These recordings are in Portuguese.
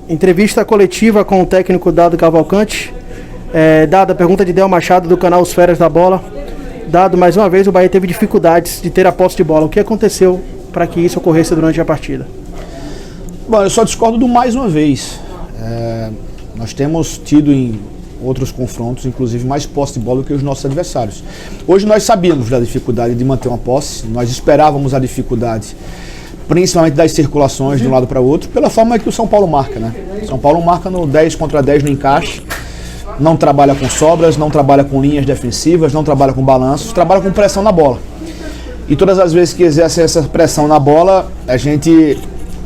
Entrevista coletiva com o técnico Dado Cavalcante. Dado, a pergunta de Del Machado do canal Os Feras da Bola. Dado, mais uma vez o Bahia teve dificuldades de ter a posse de bola. O que aconteceu para que isso ocorresse durante a partida? Bom, eu só discordo do mais uma vez. Nós temos tido em outros confrontos, inclusive, mais posse de bola do que os nossos adversários. Hoje nós sabíamos da dificuldade de manter uma posse, nós esperávamos a dificuldade, principalmente das circulações de um lado para o outro, pela forma que o São Paulo marca, né? São Paulo marca no 10 contra 10 no encaixe, não trabalha com sobras, não trabalha com linhas defensivas, não trabalha com balanços, trabalha com pressão na bola. E todas as vezes que exerce essa pressão na bola, a gente,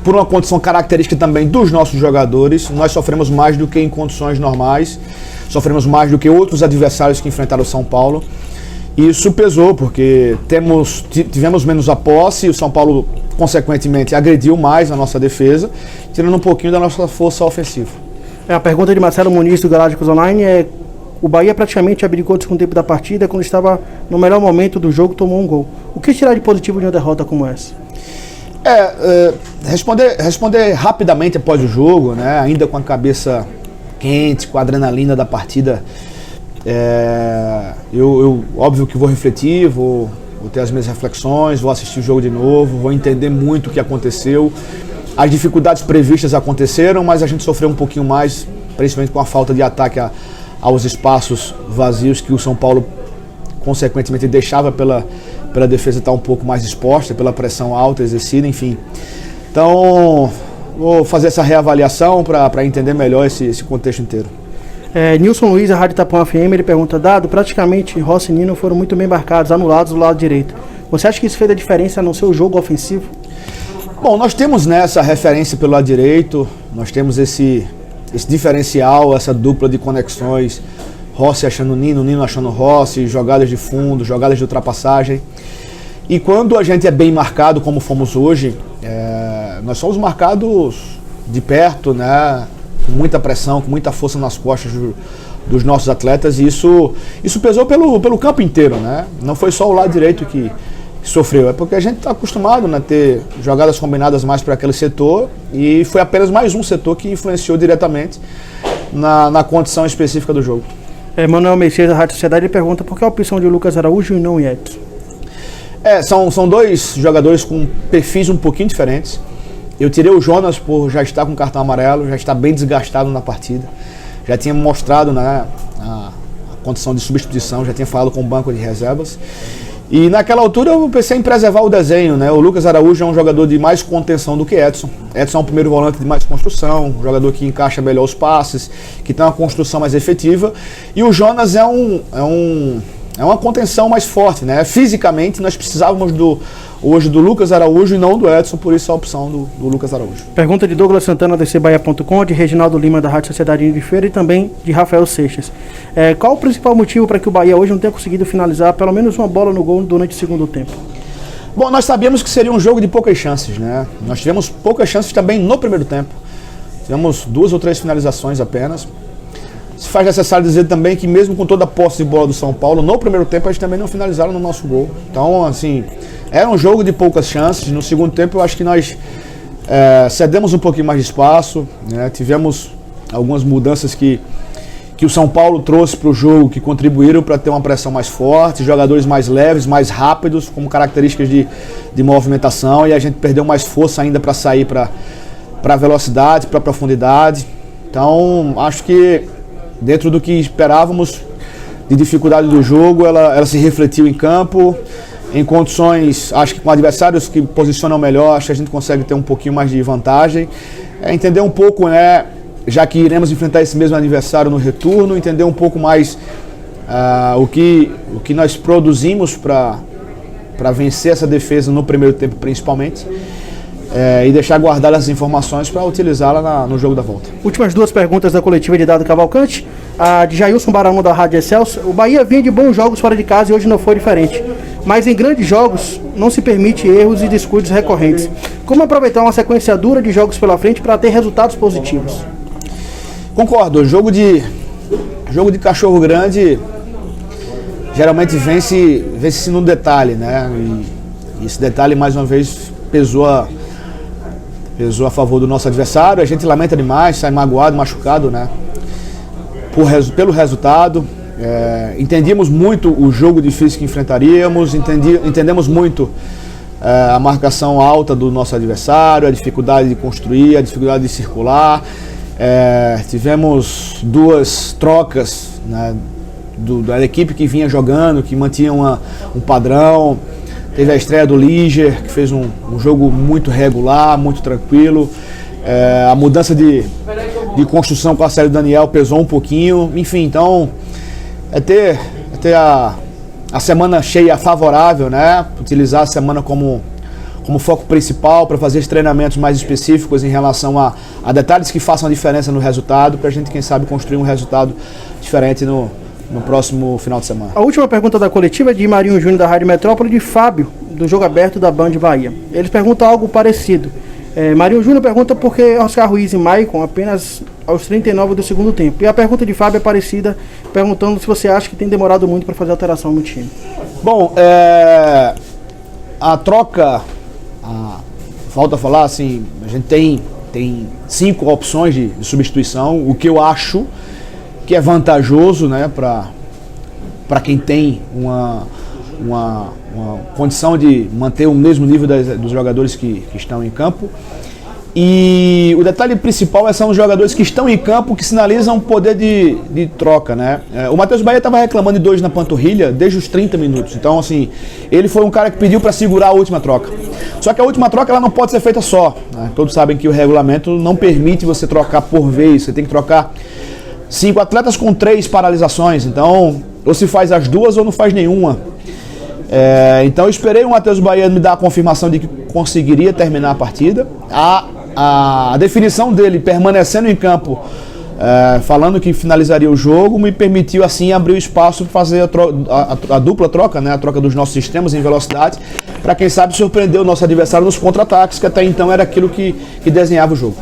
por uma condição característica também dos nossos jogadores, nós sofremos mais do que em condições normais, sofremos mais do que outros adversários que enfrentaram o São Paulo. E isso pesou, porque tivemos menos a posse, e o São Paulo, consequentemente, agrediu mais a nossa defesa, tirando um pouquinho da nossa força ofensiva. A pergunta de Marcelo Muniz, do Galácticos Online, o Bahia praticamente abdicou do segundo tempo da partida, quando estava no melhor momento do jogo, tomou um gol. O que tirar de positivo de uma derrota como essa? Responder rapidamente após o jogo, né, ainda com a cabeça quente, com a adrenalina da partida, eu óbvio que vou refletir, vou ter as minhas reflexões, vou assistir o jogo de novo, vou entender muito o que aconteceu. As dificuldades previstas aconteceram, mas a gente sofreu um pouquinho mais, principalmente com a falta de ataque aos espaços vazios que o São Paulo, consequentemente, deixava pela defesa estar um pouco mais exposta, pela pressão alta exercida, enfim. Então, vou fazer essa reavaliação para entender melhor esse contexto inteiro. Nilson Luiz, a Rádio Tapão FM, ele pergunta: Dado, praticamente Rossi e Nino foram muito bem marcados, anulados do lado direito. Você acha que isso fez a diferença no seu jogo ofensivo? Bom, nós temos essa referência pelo lado direito, nós temos esse diferencial, essa dupla de conexões, Rossi achando Nino, Nino achando Rossi, jogadas de fundo, jogadas de ultrapassagem. E quando a gente é bem marcado, como fomos hoje, nós somos marcados de perto, né, com muita pressão, com muita força nas costas dos nossos atletas, e isso pesou pelo campo inteiro, né? Não foi só o lado direito que sofreu, é porque a gente está acostumado, né, a ter jogadas combinadas mais para aquele setor, e foi apenas mais um setor que influenciou diretamente na condição específica do jogo. Manuel Messias, da Rádio Sociedade, ele pergunta por que a opção de Lucas Araújo e não Edson? São dois jogadores com perfis um pouquinho diferentes. Eu tirei o Jonas por já estar com cartão amarelo, já estar bem desgastado na partida, já tinha mostrado, né, a condição de substituição, já tinha falado com o banco de reservas. E naquela altura eu pensei em preservar o desenho, né? O Lucas Araújo é um jogador de mais contenção do que Edson. Edson é um primeiro volante de mais construção, um jogador que encaixa melhor os passes, que tem uma construção mais efetiva. E o Jonas é uma contenção mais forte, né? Fisicamente nós precisávamos hoje do Lucas Araújo e não do Edson, por isso a opção do Lucas Araújo. Pergunta de Douglas Santana, do dcbahia.com, de Reginaldo Lima, da Rádio Sociedade de Feira, e também de Rafael Seixas. Qual o principal motivo para que o Bahia hoje não tenha conseguido finalizar pelo menos uma bola no gol durante o segundo tempo? Bom, nós sabíamos que seria um jogo de poucas chances, né? Nós tivemos poucas chances também no primeiro tempo. Tivemos 2 ou 3 finalizações apenas. Se faz necessário dizer também que mesmo com toda a posse de bola do São Paulo, no primeiro tempo eles também não finalizaram no nosso gol. Então, assim, era um jogo de poucas chances. No segundo tempo eu acho que nós cedemos um pouquinho mais de espaço, né? Tivemos algumas mudanças que o São Paulo trouxe para o jogo, que contribuíram para ter uma pressão mais forte, jogadores mais leves, mais rápidos, como características de movimentação, e a gente perdeu mais força ainda para sair para velocidade, para profundidade. Então, acho que dentro do que esperávamos de dificuldade do jogo, ela se refletiu em campo, em condições, acho que com adversários que posicionam melhor, acho que a gente consegue ter um pouquinho mais de vantagem. Entender um pouco, né, já que iremos enfrentar esse mesmo adversário no retorno, entender um pouco mais o que nós produzimos para vencer essa defesa no primeiro tempo, principalmente. E deixar guardadas as informações para utilizá-la no jogo da volta. Últimas 2 perguntas da coletiva de Dado Cavalcante. A de Jailson Barão, da Rádio Excelso. O Bahia vinha de bons jogos fora de casa e hoje não foi diferente. Mas em grandes jogos não se permite erros e descuidos recorrentes. Como aproveitar uma sequência dura de jogos pela frente para ter resultados positivos? Concordo. Jogo de cachorro grande geralmente vence no detalhe, né? E esse detalhe mais uma vez pesou pesou a favor do nosso adversário. A gente lamenta demais, sai magoado, machucado, né? Pelo resultado. Entendíamos muito o jogo difícil que enfrentaríamos, entendemos muito a marcação alta do nosso adversário, a dificuldade de construir, a dificuldade de circular. Tivemos 2 trocas, né, da equipe que vinha jogando, que mantinha um padrão. Teve a estreia do Liger, que fez um jogo muito regular, muito tranquilo. A mudança de construção com a série do Daniel pesou um pouquinho. Enfim, então ter a semana cheia favorável, né? Utilizar a semana como foco principal para fazer os treinamentos mais específicos em relação a detalhes que façam a diferença no resultado, para a gente, quem sabe, construir um resultado diferente no próximo final de semana. A última pergunta da coletiva é de Marinho Júnior, da Rádio Metrópole, de Fábio, do Jogo Aberto da Band Bahia. Eles perguntam algo parecido. Marinho Júnior pergunta por que Oscar Ruiz e Maicon apenas aos 39 do segundo tempo. E a pergunta de Fábio é parecida, perguntando se você acha que tem demorado muito para fazer alteração no time. Bom, a troca, falta falar assim, a gente tem 5 opções de substituição, o que eu acho que é vantajoso, né, para quem tem uma condição de manter o mesmo nível dos jogadores que estão em campo. E o detalhe principal são os jogadores que estão em campo, que sinalizam poder de troca, né? O Matheus Bahia estava reclamando de 2 na panturrilha desde os 30 minutos. Então, assim, ele foi um cara que pediu para segurar a última troca. Só que a última troca ela não pode ser feita só, né? Todos sabem que o regulamento não permite você trocar por vez. Você tem que trocar 5 atletas com 3 paralisações. Então, ou se faz as 2 ou não faz nenhuma. Então eu esperei o Matheus Bahia me dar a confirmação de que conseguiria terminar a partida. A definição dele permanecendo em campo, falando que finalizaria o jogo, me permitiu assim abrir o espaço para fazer a dupla troca, né? A troca dos nossos sistemas em velocidade, para quem sabe surpreender o nosso adversário nos contra-ataques, que até então era aquilo que desenhava o jogo.